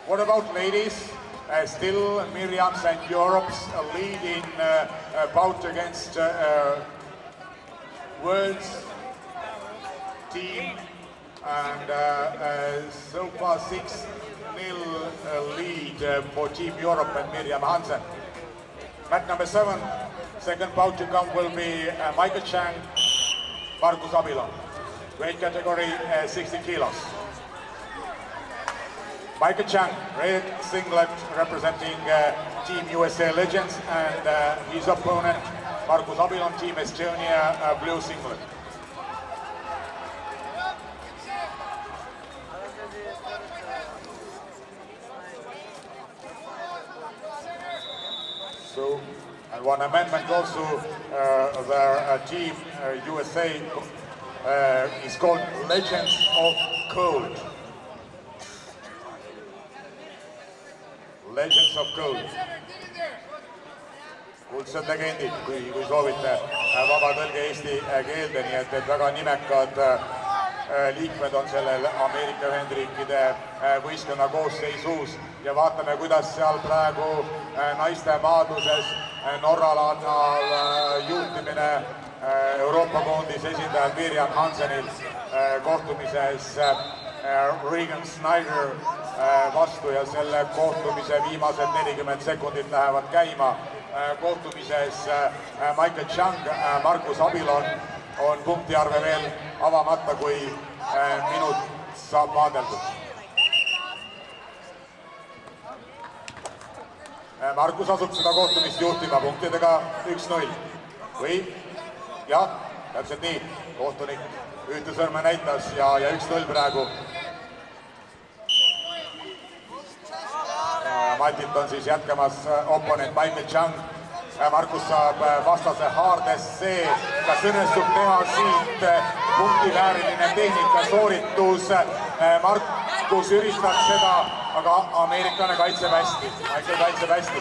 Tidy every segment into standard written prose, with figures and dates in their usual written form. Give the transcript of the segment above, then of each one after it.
What about ladies? Still Miriam's and Europe's lead in bout against world's team, and so far 6-0 lead for Team Europe and Miriam Hansen. Match number 7, second bout to come will be Michael Chang, Markus Abilon, weight category 60 kilos. Michael Chang, red singlet, representing Team USA Legends, and his opponent, Markus Abilon, Team Estonia, blue singlet. So, and one amendment also, their Team USA is called Legends of Code. Legends of Code. Kuldsed legendid, kui soovite vaba tõlge eesti keelde, nii et väga nimekad liikmed on sellel Ameerika Ühendriikide võistkonna koosseisus ja vaatame, kuidas seal praegu naiste maaduses norralannal juhtimine Euroopa koondis esindajal Miriam Hansenil kohtumises Regan Snyder vastu ja selle kohtumise viimased 40 sekundit lähevad käima. Kohtumises Michael Chang, Markus Abilon on punktiarve veel avamata, kui minut saab vaadeldud. Markus asub seda kohtumist juhtima punktidega 1-0. Või? Jah, täpselt nii. Kohtunik ühte sõrme näitas ja 1-0 praegu. Matit on siis jätkamas oponent Michael Chang. Markus saab vastase haardesse, kas õnnestub teha siit punktivääriline tehnika sooritus. Markus üritab seda, aga ameeriklane kaitseb hästi. Michael kaitseb hästi.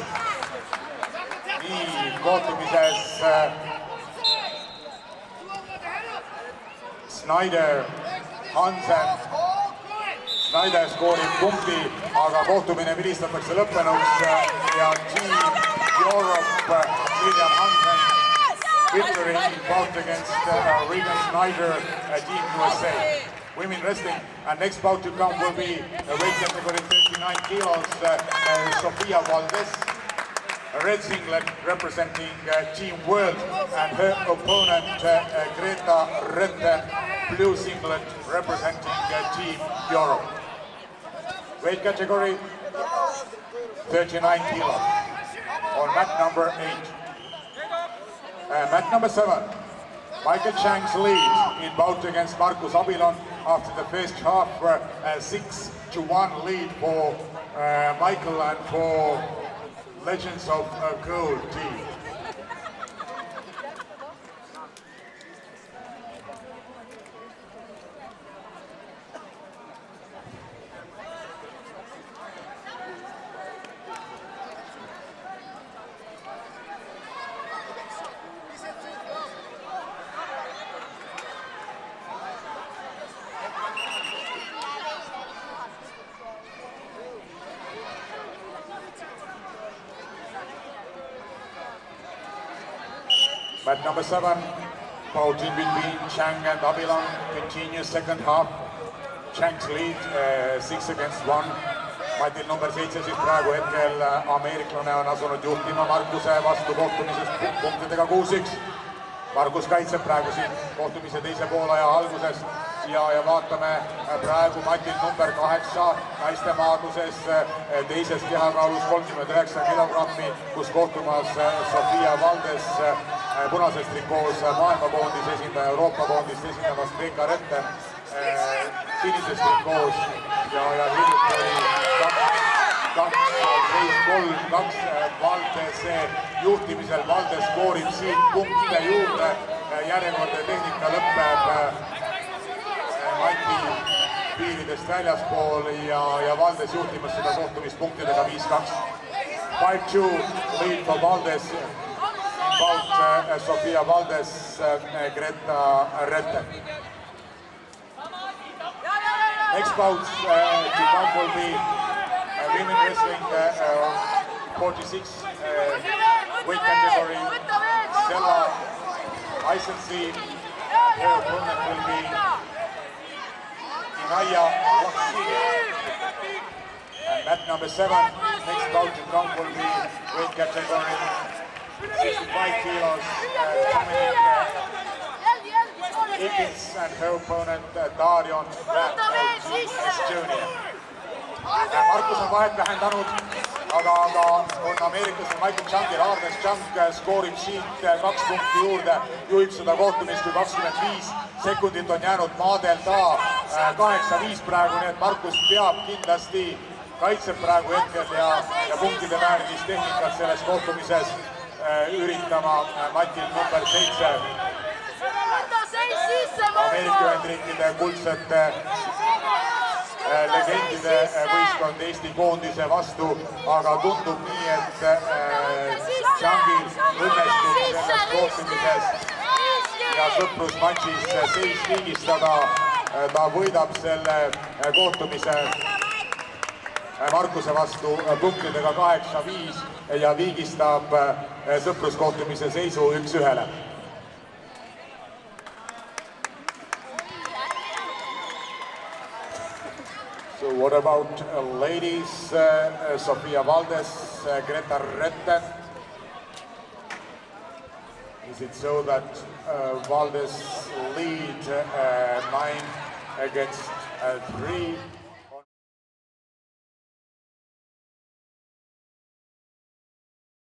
Nii, kohtumises Snyder, Hansen. Snyder skoorib punkti, aga kohtumine vilistatakse lõppenuks ja Team Europe, Miriam Hansen, victory in bout against Regan Snyder, Team USA. Women wrestling, and next bout to come will be weight category 39 kilos, Sofia Valdez, red singlet representing Team World, and her opponent Greta Rette, blue singlet representing Team Europe. Weight category 39 kilos on mat number 8. Mat number 7, Michael Chang's lead in bout against Markus Abilon after the first half, 6-1 lead for Michael and for Legends of Code team. Match number 7, bout in between Chang and Abilon continues second half. Chang's lead 6-1. Matil number 7 siis praegu hetkel ameeriklane on asunud juhtima Markuse vastu kohtumisest punktidega 6-1. Markus kaitseb praegu siin kohtumise teise poolaja alguses ja vaatame praegu Matil number 8 naiste maaduses teises kehakaalus 39 kilogrammi, kus kohtumas Sofia Valdez punases trikoos maailmakoondis esindaja, Euroopa koondist esindamas Greta Rette sinises trikoos ja hiljuti oli 2-3-2 Valdese juhtimisel. Valdez skoorib siit punkte juurde, järjekordne tehnika lõpeb Mati piiridest väljaspool ja Valdez juhtimas seda kohtumist punktidega 5-2. 5-2 lead for Valdez. Bout Sofia Valdez, Greta Rette. Next bout to come will be women wrestling 46 weight category, Stella Eisenstein. Her opponent will be Inaya Laksini. And mat number 7, next bout to come will be weight category 65 kilos, Dominic Higgins and her opponent Darion Jr. Markus on vahet vähendanud, aga on Ameerikas Michael Chungil haardes. Chung skoorib siit 2 punkti juurde, juhib seda kohtumist, kui 25 sekundit on jäänud maadelda 8-5 praegu, nii et Markus peab kindlasti kaitseb praegu hetkel ja punktide määrimistehnikat selles kohtumises üritama matil number 7. Ameerika Ühendriikide kuldsete legendide võistkond Eesti koondise vastu, aga tundub nii, et Chungil õnnestub selles kohtumises ja sõprusmatšis seis viigistada. Ta võidab selle kohtumise Markuse vastu punktidega 8-5 ja viigistab sõpruskohtumise seisu 1-1. So what about ladies, Sofia Valdes, Greta Rötten? Is it so that Valdes lead 9-3?